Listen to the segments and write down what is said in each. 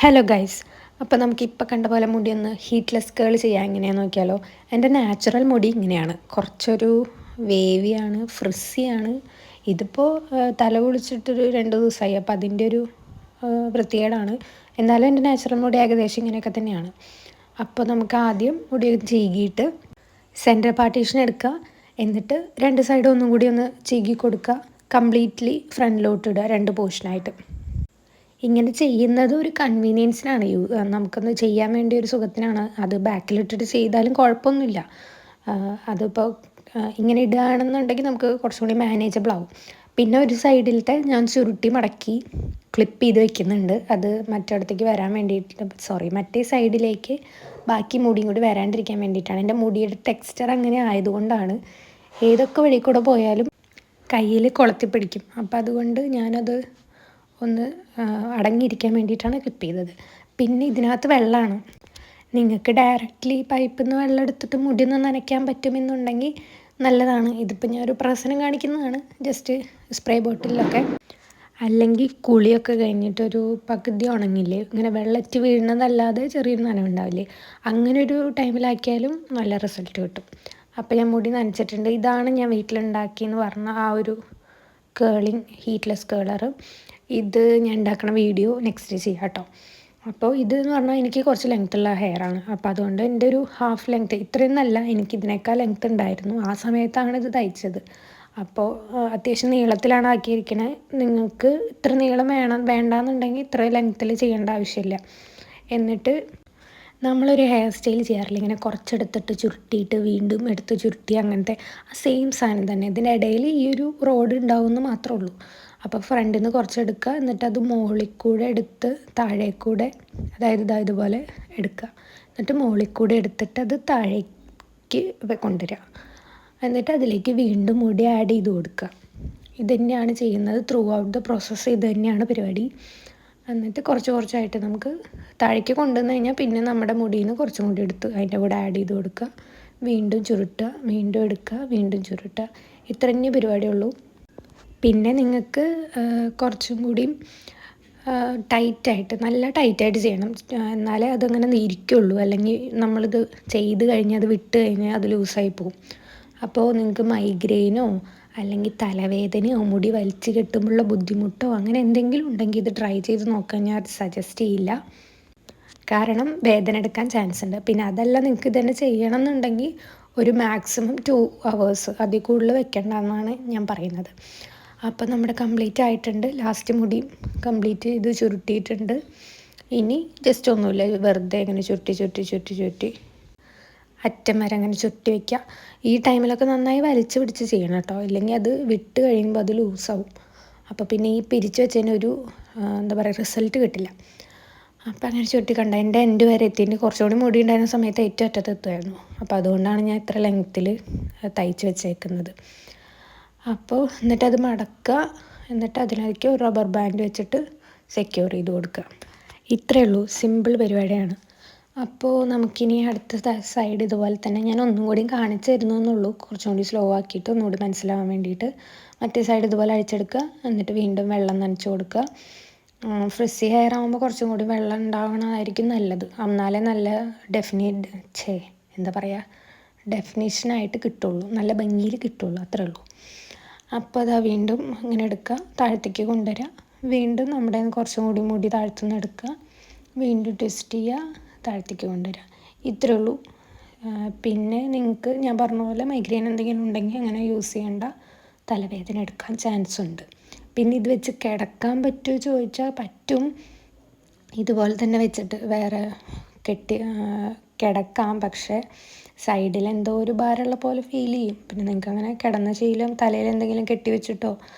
Hello guys, അപ്പോൾ നമുക്കിപ്പോൾ കണ്ട പോലെ മുടി ഒന്ന് ഹീറ്റ്ലെസ് കേൾ ചെയ്യാൻ എങ്ങനെയാണെന്ന് നോക്കിയാലോ. എൻ്റെ നാച്ചുറൽ മുടി ഇങ്ങനെയാണ്, കുറച്ചൊരു വേവിയാണ്, ഫ്രിസ്സിയാണ്. ഇതിപ്പോൾ തല കുളിച്ചിട്ടൊരു 2 ദിവസമായി, അപ്പോൾ അതിൻ്റെ ഒരു വൃത്തികേടാണ്. എന്നാലും എൻ്റെ നാച്ചുറൽ മുടി ഏകദേശം ഇങ്ങനെയൊക്കെ തന്നെയാണ്. അപ്പോൾ നമുക്ക് ആദ്യം മുടി ചീകിയിട്ട് സെൻറ്റർ പാർട്ടീഷൻ എടുക്കുക, എന്നിട്ട് 2 സൈഡും ഒന്നും കൂടി ഒന്ന് ചീകി കൊടുക്കുക. കംപ്ലീറ്റ്ലി ഫ്രണ്ടിലോട്ട് ഇടുക, 2 പോർഷനായിട്ട്. ഇങ്ങനെ ചെയ്യുന്നത് ഒരു കൺവീനിയൻസിനാണ്, നമുക്കൊന്ന് ചെയ്യാൻ വേണ്ടി ഒരു സുഖത്തിനാണ്. അത് ബാക്കിലിട്ടിട്ട് ചെയ്താലും കുഴപ്പമൊന്നുമില്ല. അതിപ്പോൾ ഇങ്ങനെ ഇടുകയാണെന്നുണ്ടെങ്കിൽ നമുക്ക് കുറച്ചുകൂടി മാനേജബിൾ ആവും. പിന്നെ ഒരു സൈഡിലത്തെ ഞാൻ ചുരുട്ടി മടക്കി ക്ലിപ്പ് ചെയ്ത് വെക്കുന്നുണ്ട്, അത് മറ്റിടത്തേക്ക് വരാൻ വേണ്ടിയിട്ട്, മറ്റേ സൈഡിലേക്ക് ബാക്കി മുടിയും കൂടി വരാണ്ടിരിക്കാൻ വേണ്ടിയിട്ടാണ്. എൻ്റെ മുടിയുടെ ടെക്സ്ചർ അങ്ങനെ ആയതുകൊണ്ടാണ് ഏതൊക്കെ വഴി കൂടെ പോയാലും കയ്യിൽ കൊളത്തി പിടിക്കും. അപ്പം അതുകൊണ്ട് ഞാനത് ഒന്ന് അടങ്ങിയിരിക്കാൻ വേണ്ടിയിട്ടാണ് ക്ലിപ്പ് ചെയ്തത്. പിന്നെ ഇതിനകത്ത് വെള്ളമാണ്. നിങ്ങൾക്ക് ഡയറക്റ്റ്ലി പൈപ്പിൽ നിന്ന് വെള്ളം എടുത്തിട്ട് മുടി ഒന്ന് നനയ്ക്കാൻ പറ്റുമെന്നുണ്ടെങ്കിൽ നല്ലതാണ്. ഇതിപ്പോൾ ഞാനൊരു പ്രസനം കാണിക്കുന്നതാണ്, ജസ്റ്റ് സ്പ്രേ ബോട്ടിലൊക്കെ. അല്ലെങ്കിൽ കുളിയൊക്കെ കഴിഞ്ഞിട്ടൊരു പകുതി ഉണങ്ങില്ലേ, ഇങ്ങനെ വെള്ളറ്റ് വീഴുന്നതല്ലാതെ ചെറിയൊരു നനവുണ്ടാവില്ലേ, അങ്ങനെ ഒരു ടൈമിലാക്കിയാലും നല്ല റിസൾട്ട് കിട്ടും. അപ്പോൾ ഞാൻ മുടി നനച്ചിട്ടുണ്ട്. ഇതാണ് ഞാൻ വീട്ടിലുണ്ടാക്കിയെന്ന് പറഞ്ഞ ആ ഒരു കേളിങ് ഹീറ്റ്ലെസ് കേളർ. ഇത് ഞാൻ ഉണ്ടാക്കുന്ന വീഡിയോ നെക്സ്റ്റ് ചെയ്യാം കേട്ടോ. അപ്പോൾ ഇതെന്ന് പറഞ്ഞാൽ എനിക്ക് കുറച്ച് ലെങ്ത്തുള്ള ഹെയറാണ്. അപ്പോൾ അതുകൊണ്ട് എൻ്റെ ഒരു ഹാഫ് ലെങ്ത്ത്, ഇത്രയും നല്ല, എനിക്കിതിനേക്കാൾ ലെങ്ത്ത് ഉണ്ടായിരുന്നു. ആ സമയത്താണ് ഇത് തയ്ച്ചത്. അപ്പോൾ അത്യാവശ്യം നീളത്തിലാണ് ആക്കിയിരിക്കുന്നത്. നിങ്ങൾക്ക് ഇത്ര നീളം വേണ്ടാന്നുണ്ടെങ്കിൽ ഇത്ര ലെങ്ത്തിൽ ചെയ്യേണ്ട ആവശ്യമില്ല. എന്നിട്ട് നമ്മളൊരു ഹെയർ സ്റ്റൈൽ ചെയ്യാറില്ല, ഇങ്ങനെ കുറച്ചെടുത്തിട്ട് ചുരുട്ടിയിട്ട് വീണ്ടും എടുത്ത് ചുരുട്ടി, അങ്ങനത്തെ ആ സെയിം സാധനം തന്നെ. ഇതിൻ്റെ ഇടയിൽ ഈ ഒരു റോഡ് ഉണ്ടാവുമെന്ന് മാത്രമേ ഉള്ളൂ. അപ്പോൾ ഫ്രണ്ടിൽ നിന്ന് കുറച്ചെടുക്കുക, എന്നിട്ട് അത് മുകളിൽ കൂടെ എടുത്ത് താഴേക്കൂടെ, അതായത് ഇതുപോലെ എടുക്കുക. എന്നിട്ട് മുകളിൽ കൂടെ എടുത്തിട്ട് അത് താഴേക്ക് കൊണ്ടുവരിക. എന്നിട്ട് അതിലേക്ക് വീണ്ടും മുടി ആഡ് ചെയ്ത് കൊടുക്കുക. ഇത് തന്നെയാണ് ചെയ്യുന്നത് ത്രൂ ഔട്ട് ദ പ്രോസസ്സ്. ഇത് തന്നെയാണ് പരിപാടി. എന്നിട്ട് കുറച്ചായിട്ട് നമുക്ക് താഴേക്ക് കൊണ്ടുവന്ന് കഴിഞ്ഞാൽ പിന്നെ നമ്മുടെ മുടിയിൽ നിന്ന് കുറച്ചും കൂടി എടുത്ത് അതിൻ്റെ കൂടെ ആഡ് ചെയ്ത് കൊടുക്കുക, വീണ്ടും ചുരുട്ടുക, വീണ്ടും എടുക്കുക, വീണ്ടും ചുരുട്ടുക. ഇത്ര തന്നെ പരിപാടിയുള്ളൂ. പിന്നെ നിങ്ങൾക്ക് കുറച്ചും കൂടി നല്ല ടൈറ്റായിട്ട് ചെയ്യണം, എന്നാലേ അതങ്ങനെ ഇരിക്കുള്ളൂ. അല്ലെങ്കിൽ നമ്മളിത് ചെയ്ത് കഴിഞ്ഞ് അത് വിട്ട് കഴിഞ്ഞാൽ അത് ലൂസായി പോകും. അപ്പോൾ നിങ്ങൾക്ക് മൈഗ്രെയിനോ അല്ലെങ്കിൽ തലവേദനയോ മുടി വലിച്ച് കെട്ടുമ്പോഴുള്ള ബുദ്ധിമുട്ടോ അങ്ങനെ എന്തെങ്കിലും ഉണ്ടെങ്കിൽ ഇത് ട്രൈ ചെയ്ത് നോക്കാൻ ഞാൻ സജസ്റ്റ് ചെയ്യില്ല. കാരണം വേദന എടുക്കാൻ ചാൻസ് ഉണ്ട്. പിന്നെ അതല്ല, നിങ്ങൾക്ക് ഇതന്നെ ചെയ്യണം എന്നുണ്ടെങ്കിൽ ഒരു മാക്സിമം 2 hours അതിൽ കൂടുതൽ വെക്കേണ്ടെന്നാണ് ഞാൻ പറയുന്നത്. അപ്പോൾ നമ്മുടെ കംപ്ലീറ്റ് ആയിട്ടുണ്ട്. ലാസ്റ്റ് മുടി കംപ്ലീറ്റ് ഇത് ചുരുട്ടിയിട്ടുണ്ട്. ഇനി ജസ്റ്റ് ഒന്നുമില്ല, വെറുതെ ഇങ്ങനെ ചുരുട്ടി അറ്റം വരെ അങ്ങനെ ചുരുട്ടി വയ്ക്കുക. ഈ ടൈമിലൊക്കെ നന്നായി വലിച്ചു പിടിച്ച് ചെയ്യണം കേട്ടോ, ഇല്ലെങ്കിൽ അത് വിട്ട് കഴിയുമ്പോൾ അത് ലൂസാവും. അപ്പോൾ പിന്നെ ഈ പിരിച്ച് വെച്ചതിന് ഒരു റിസൾട്ട് കിട്ടില്ല. അപ്പോൾ അങ്ങനെ ചുരുട്ടി കണ്ട എൻ്റെ എൻഡ് വരെ എത്തിയിട്ട് കുറച്ചുകൂടി മുടി ഉണ്ടായിരുന്ന സമയത്ത് ഏറ്റവും അറ്റത്ത് എത്തുമായിരുന്നു. അപ്പോൾ അതുകൊണ്ടാണ് ഞാൻ ഇത്ര ലെങ്ത്തിൽ തയ്ച്ച് വെച്ചേക്കുന്നത്. അപ്പോൾ എന്നിട്ടത് മടക്കുക, എന്നിട്ട് അതിലേക്ക് ഒരു റബ്ബർ ബാൻഡ് വെച്ചിട്ട് സെക്യൂർ ചെയ്ത് കൊടുക്കുക. ഇത്രയേ ഉള്ളൂ, സിമ്പിൾ പരിപാടിയാണ്. അപ്പോൾ നമുക്കിനി അടുത്ത സൈഡ് ഇതുപോലെ തന്നെ ഞാൻ ഒന്നും കൂടി കാണിച്ചു തരുന്നു എന്നുള്ളൂ, കുറച്ചും കൂടി സ്ലോ ആക്കിയിട്ട് ഒന്നുകൂടി മനസ്സിലാവാൻ വേണ്ടിയിട്ട്. മറ്റേ സൈഡ് ഇതുപോലെ അഴിച്ചെടുക്കുക, എന്നിട്ട് വീണ്ടും വെള്ളം നനച്ച് കൊടുക്കുക. ഫ്രിസ്സി ഹെയർ ആകുമ്പോൾ കുറച്ചും കൂടി വെള്ളം ഉണ്ടാവണമായിരിക്കും നല്ലത്, എന്നാലേ നല്ല ഡെഫിനേഷനായിട്ട് കിട്ടുള്ളൂ, നല്ല ഭംഗിയിൽ കിട്ടുള്ളൂ, അത്രേ ഉള്ളൂ. അപ്പോൾ അതാ വീണ്ടും ഇങ്ങനെ എടുക്കുക, താഴത്തേക്ക് കൊണ്ടുവരിക, വീണ്ടും നമ്മുടെ കുറച്ചും കൂടി മുടി താഴ്ത്തുനിന്ന് എടുക്കുക, വീണ്ടും ട്വിസ്റ്റ് ചെയ്യുക, താഴത്തേക്ക് കൊണ്ടുവരിക. ഇത്രേ ഉള്ളൂ. പിന്നെ നിങ്ങൾക്ക് ഞാൻ പറഞ്ഞ പോലെ മൈഗ്രെയിൻ എന്തെങ്കിലും ഉണ്ടെങ്കിൽ അങ്ങനെ യൂസ് ചെയ്യേണ്ട, തലവേദന എടുക്കാൻ ചാൻസ് ഉണ്ട്. പിന്നെ ഇത് വെച്ച് കിടക്കാൻ പറ്റുമോ ചോദിച്ചാൽ പറ്റും. ഇതുപോലെ തന്നെ വെച്ചിട്ട് വേറെ കിടക്കാം, പക്ഷേ സൈഡിൽ എന്തോ ഒരു ഭാരമുള്ള പോലെ ഫീൽ ചെയ്യും. പിന്നെ നിങ്ങൾക്ക് അങ്ങനെ കിടന്ന ശീലം, തലയിൽ എന്തെങ്കിലും കെട്ടി വെച്ചിട്ടോ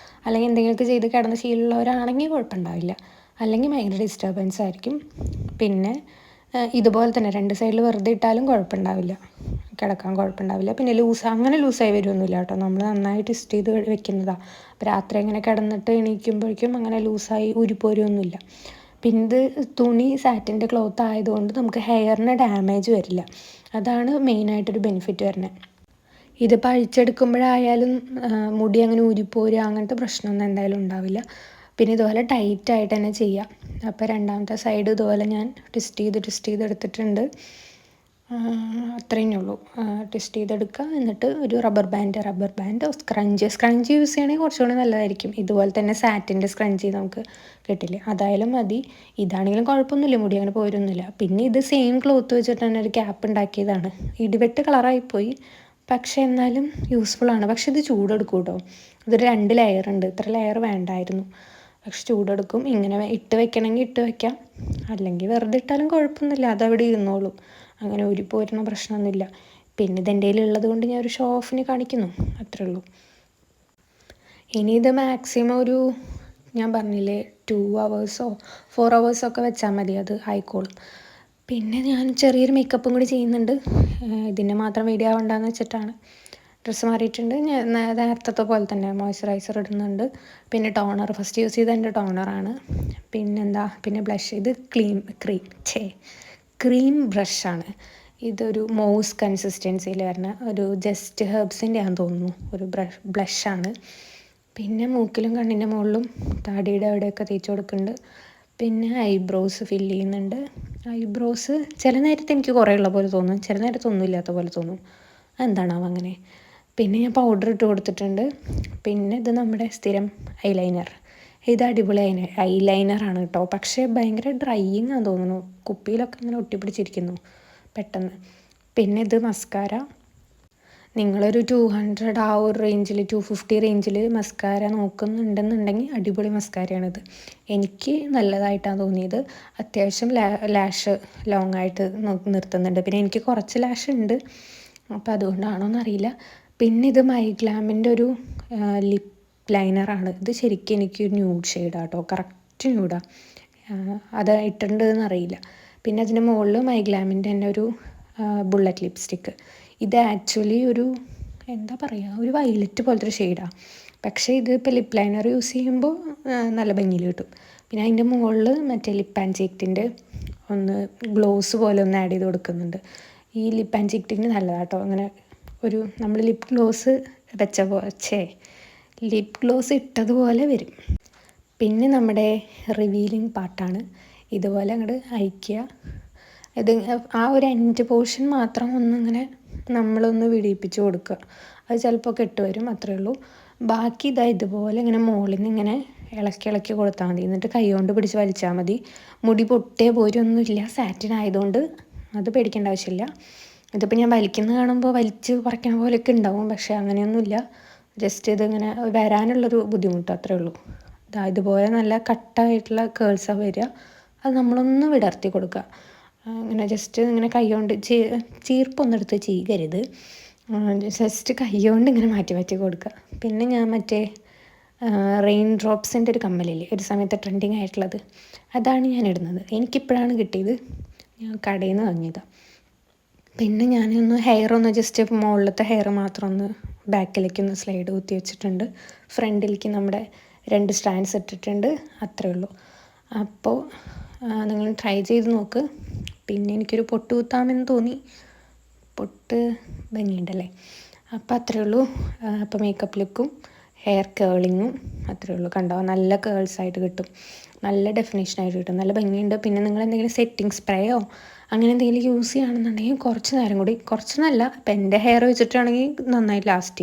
അല്ലെങ്കിൽ എന്തെങ്കിലുമൊക്കെ ചെയ്ത് കിടന്ന ശീലമുള്ളവരാണെങ്കിൽ കുഴപ്പമുണ്ടാവില്ല, അല്ലെങ്കിൽ ഭയങ്കര ഡിസ്റ്റർബൻസ് ആയിരിക്കും. പിന്നെ ഇതുപോലെ തന്നെ 2 സൈഡിൽ വെറുതെ ഇട്ടാലും കുഴപ്പമുണ്ടാവില്ല, കിടക്കാൻ കുഴപ്പമുണ്ടാവില്ല. പിന്നെ അങ്ങനെ ലൂസായി വരുമൊന്നുമില്ല കേട്ടോ, നമ്മൾ നന്നായി ട്വിസ്റ്റ് ചെയ്ത് വെക്കുന്നതാണ്. അപ്പോൾ രാത്രി അങ്ങനെ കിടന്നിട്ട് എണീക്കുമ്പോഴേക്കും അങ്ങനെ ലൂസായി ഉരുപോരൊന്നുമില്ല. പിന്നെ ഇത് തുണി സാറ്റിൻ്റെ ക്ലോത്ത് ആയതുകൊണ്ട് നമുക്ക് ഹെയറിന് ഡാമേജ് വരില്ല, അതാണ് മെയിനായിട്ടൊരു ബെനിഫിറ്റ് വരുന്നത്. ഇതിപ്പോൾ അഴിച്ചെടുക്കുമ്പോഴായാലും മുടി അങ്ങനെ ഊരിപ്പോരുക അങ്ങനത്തെ പ്രശ്നമൊന്നും എന്തായാലും ഉണ്ടാവില്ല. പിന്നെ ഇതുപോലെ ടൈറ്റായിട്ട് തന്നെ ചെയ്യാം. അപ്പോൾ രണ്ടാമത്തെ സൈഡ് ഇതുപോലെ ഞാൻ ട്വിസ്റ്റ് ചെയ്ത് എടുത്തിട്ടുണ്ട്. അത്രയേ ഉള്ളൂ. ട്വിസ്റ്റ് ചെയ്തെടുക്കുക. എന്നിട്ട് ഒരു റബ്ബർ ബാൻഡോ സ്ക്രഞ്ച് യൂസ് ചെയ്യണമെങ്കിൽ കുറച്ചുകൂടി നല്ലതായിരിക്കും. ഇതുപോലെ തന്നെ സാറ്റിൻ്റെ സ്ക്രഞ്ച് നമുക്ക് കിട്ടില്ലേ, അതായാലും മതി. ഇതാണെങ്കിലും കുഴപ്പമൊന്നുമില്ല, മുടി അങ്ങനെ പോരൊന്നുമില്ല. പിന്നെ ഇത് സെയിം ക്ലോത്ത് വെച്ചിട്ട് തന്നെ ഒരു ക്യാപ്പ് ഉണ്ടാക്കിയതാണ്. ഇടിവെട്ട് കളറായിപ്പോയി, പക്ഷേ എന്നാലും യൂസ്ഫുള്ളാണ്. പക്ഷെ ഇത് ചൂടെടുക്കും കേട്ടോ. ഇതൊരു 2 ലെയർ ഉണ്ട്, ഇത്ര ലെയർ വേണ്ടായിരുന്നു. പക്ഷെ ചൂടെടുക്കും. ഇങ്ങനെ ഇട്ട് വെക്കണമെങ്കിൽ ഇട്ട് വെക്കാം, അല്ലെങ്കിൽ വെറുതെ ഇട്ടാലും കുഴപ്പമൊന്നുമില്ല, അതവിടെ ഇരുന്നോളും. അങ്ങനെ ഊരിപ്പോരുന്ന പ്രശ്നമൊന്നുമില്ല. പിന്നെ ഇതെൻ്റെ കയ്യിലുള്ളത് കൊണ്ട് ഞാൻ ഒരു ഷോ ഓഫിന് കാണിക്കുന്നു, അത്രേ ഉള്ളൂ. ഇനി ഇത് മാക്സിമം ഒരു, ഞാൻ പറഞ്ഞില്ലേ, 2 hours 4 hours വെച്ചാൽ മതി, അത് ആയിക്കോളും. പിന്നെ ഞാൻ ചെറിയൊരു മേക്കപ്പും കൂടി ചെയ്യുന്നുണ്ട്. ഇതിൻ്റെ മാത്രം വീഡിയോ ആവണ്ടെന്ന് വെച്ചിട്ടാണ്. ഡ്രസ്സ് മാറിയിട്ടുണ്ട്. ഞാൻ നേരത്തെ പോലെ തന്നെ മോയ്സ്ചറൈസർ ഇടുന്നുണ്ട്. പിന്നെ ടോണർ ഫസ്റ്റ് യൂസ് ചെയ്ത എൻ്റെ ടോണറാണ്. പിന്നെ ബ്ലഷ്. ഇത് ക്രീം ബ്രഷാണ്. ഇതൊരു മൗസ് കൺസിസ്റ്റൻസിയിൽ വരുന്ന ഒരു ജസ്റ്റ് ഹെർബ്സിൻ്റെ ആണെന്ന് തോന്നുന്നു, ഒരു ബ്ലഷാണ്. പിന്നെ മൂക്കിലും കണ്ണിൻ്റെ മുകളിലും താടിയുടെ അവിടെയൊക്കെ തേച്ച് കൊടുക്കുന്നുണ്ട്. പിന്നെ ഐബ്രോസ് ഫില്ല് ചെയ്യുന്നുണ്ട്. ഐബ്രോസ് ചില നേരത്ത് എനിക്ക് കുറേ ഉള്ള പോലെ തോന്നും, ചില നേരത്ത് ഒന്നും ഇല്ലാത്ത പോലെ തോന്നും. അതെന്താണാവോ അങ്ങനെ. പിന്നെ ഞാൻ പൗഡർ ഇട്ട് കൊടുത്തിട്ടുണ്ട്. പിന്നെ ഇത് നമ്മുടെ സ്ഥിരം ഐലൈനർ. ഇത് അടിപൊളി ഐലൈനറാണ് കേട്ടോ. പക്ഷേ ഭയങ്കര ഡ്രൈയിങ് ആണെന്ന് തോന്നുന്നു, കുപ്പിയിലൊക്കെ ഇങ്ങനെ ഒട്ടിപ്പിടിച്ചിരിക്കുന്നു പെട്ടെന്ന്. പിന്നെ ഇത് മസ്കാര. നിങ്ങളൊരു 200 ആ ഒരു റേഞ്ചിൽ 250 റേഞ്ചിൽ മസ്കാര നോക്കുന്നുണ്ടെന്നുണ്ടെങ്കിൽ അടിപൊളി മസ്കാരയാണിത്. എനിക്ക് നല്ലതായിട്ടാണ് തോന്നിയത്. അത്യാവശ്യം ലാഷ് ലോങ് ആയിട്ട് നിർത്തുന്നുണ്ട്. പിന്നെ എനിക്ക് കുറച്ച് ലാഷ് ഉണ്ട്, അപ്പോൾ അതുകൊണ്ടാണോ എന്നറിയില്ല. പിന്നെ ഇത് മൈഗ്ലാമിൻ്റെ ഒരു ലിപ് ലൈനറാണ്. ഇത് ശരിക്കും എനിക്ക് ന്യൂഡ് ഷെയ്ഡാണ് കേട്ടോ, കറക്റ്റ് ന്യൂഡാണ്. അത് ഇട്ടിട്ടുണ്ടെന്ന് അറിയില്ല. പിന്നെ അതിൻ്റെ മുകളിൽ മൈഗ്ലാമിൻ്റെ തന്നെ ഒരു ബുള്ളറ്റ് ലിപ്സ്റ്റിക്ക്. ഇത് ആക്ച്വലി ഒരു, എന്താ പറയുക, ഒരു വയലറ്റ് പോലത്തെ ഒരു ഷെയ്ഡാണ്. പക്ഷേ ഇത് ഇപ്പോൾ ലിപ്പ് ലൈനർ യൂസ് ചെയ്യുമ്പോൾ നല്ല ഭംഗിയിൽ കിട്ടും. പിന്നെ അതിൻ്റെ മുകളിൽ മറ്റേ ലിപ്പ് ആൻഡ് ചീക്റ്റിൻ്റെ ഒന്ന് ഗ്ലോസ് പോലെ ഒന്ന് ആഡ് ചെയ്ത് കൊടുക്കുന്നുണ്ട്. ഈ ലിപ്പ് ആൻഡ് ചീക്റ്റിന് നല്ലതാണ് കേട്ടോ. അങ്ങനെ ഒരു നമ്മൾ ലിപ്പ് ഗ്ലോസ് ലിപ്പ് ഗ്ലോസ് ഇട്ടതുപോലെ വരും. പിന്നെ നമ്മുടെ റിവീലിംഗ് പാർട്ടാണ്. ഇതുപോലെ അങ്ങോട്ട് അയക്കുക. ഇത് ആ ഒരു എൻഡ് പോർഷൻ മാത്രം ഒന്നിങ്ങനെ നമ്മളൊന്ന് വിടിയിപ്പിച്ച് കൊടുക്കുക. അത് ചിലപ്പോൾ കെട്ട് വരും, അത്രയേ ഉള്ളൂ. ബാക്കി ഇതുപോലെ ഇങ്ങനെ മുകളിൽ നിന്ന് ഇങ്ങനെ ഇളക്കി കൊടുത്താൽ മതി. എന്നിട്ട് കൈ കൊണ്ട് പിടിച്ച് വലിച്ചാൽ മതി. മുടി പൊട്ടേ പോരൊന്നുമില്ല, സാറ്റിൻ ആയതുകൊണ്ട് അത് പേടിക്കേണ്ട ആവശ്യമില്ല. ഇതിപ്പോൾ ഞാൻ വലിക്കുന്നത് കാണുമ്പോൾ വലിച്ച് പറിക്കണ പോലെയൊക്കെ ഉണ്ടാവും, പക്ഷേ അങ്ങനെയൊന്നുമില്ല. ജസ്റ്റ് ഇതിങ്ങനെ വരാനുള്ളൊരു ബുദ്ധിമുട്ട്, അത്രയേ ഉള്ളൂ. ഇതുപോലെ നല്ല കട്ടായിട്ടുള്ള കേൾസാണ് വരിക. അത് നമ്മളൊന്ന് വിടർത്തി കൊടുക്കുക. അങ്ങനെ ജസ്റ്റ് ഇങ്ങനെ കൈ കൊണ്ട് ചീർപ്പൊന്നും എടുത്ത് ചീകരുത്, ജസ്റ്റ് കൈ കൊണ്ട് ഇങ്ങനെ മാറ്റി കൊടുക്കുക. പിന്നെ ഞാൻ മറ്റേ റെയിൻ ഡ്രോപ്സിൻ്റെ ഒരു കമ്മലില്ലേ, ഒരു സമയത്ത് ട്രെൻഡിങ് ആയിട്ടുള്ളത്, അതാണ് ഞാൻ ഇടുന്നത്. എനിക്കിപ്പോഴാണ് കിട്ടിയത്, ഞാൻ കടയിൽ നിന്ന് വാങ്ങിയതാണ്. പിന്നെ ഞാനൊന്ന് ഹെയറൊന്ന് ജസ്റ്റ് മുകളിലത്തെ ഹെയർ മാത്രം ഒന്ന് ബാക്കിലേക്കൊന്ന് സ്ലൈഡ് കുത്തി വെച്ചിട്ടുണ്ട്. ഫ്രണ്ടിലേക്ക് നമ്മുടെ 2 സ്റ്റാൻഡ്സ് ഇട്ടിട്ടുണ്ട്, അത്രയേ ഉള്ളൂ. അപ്പോൾ നിങ്ങൾ ട്രൈ ചെയ്ത് നോക്ക്. പിന്നെ എനിക്കൊരു പൊട്ട് കുത്താമെന്ന് തോന്നി, പൊട്ട് ഭംഗിയുണ്ടല്ലേ. അപ്പോൾ അത്രയേ ഉള്ളൂ. അപ്പോൾ മേക്കപ്പ് ലുക്കും ഹെയർ കേളിങ്ങും അത്രയേ ഉള്ളൂ. കണ്ടോ, നല്ല കേൾസായിട്ട് കിട്ടും, നല്ല ഡെഫിനേഷനായിട്ട് കിട്ടും, നല്ല ഭംഗിയുണ്ട്. പിന്നെ നിങ്ങൾ എന്തെങ്കിലും സെറ്റിംഗ് സ്പ്രേയോ അങ്ങനെ എന്തെങ്കിലും യൂസ് ചെയ്യുകയാണെന്നുണ്ടെങ്കിൽ കുറച്ച് നേരം കൂടി, കുറച്ചെന്നല്ല, ഇപ്പം എൻ്റെ ഹെയർ വെച്ചിട്ടാണെങ്കിൽ നന്നായി ലാസ്റ്റ് ചെയ്യും.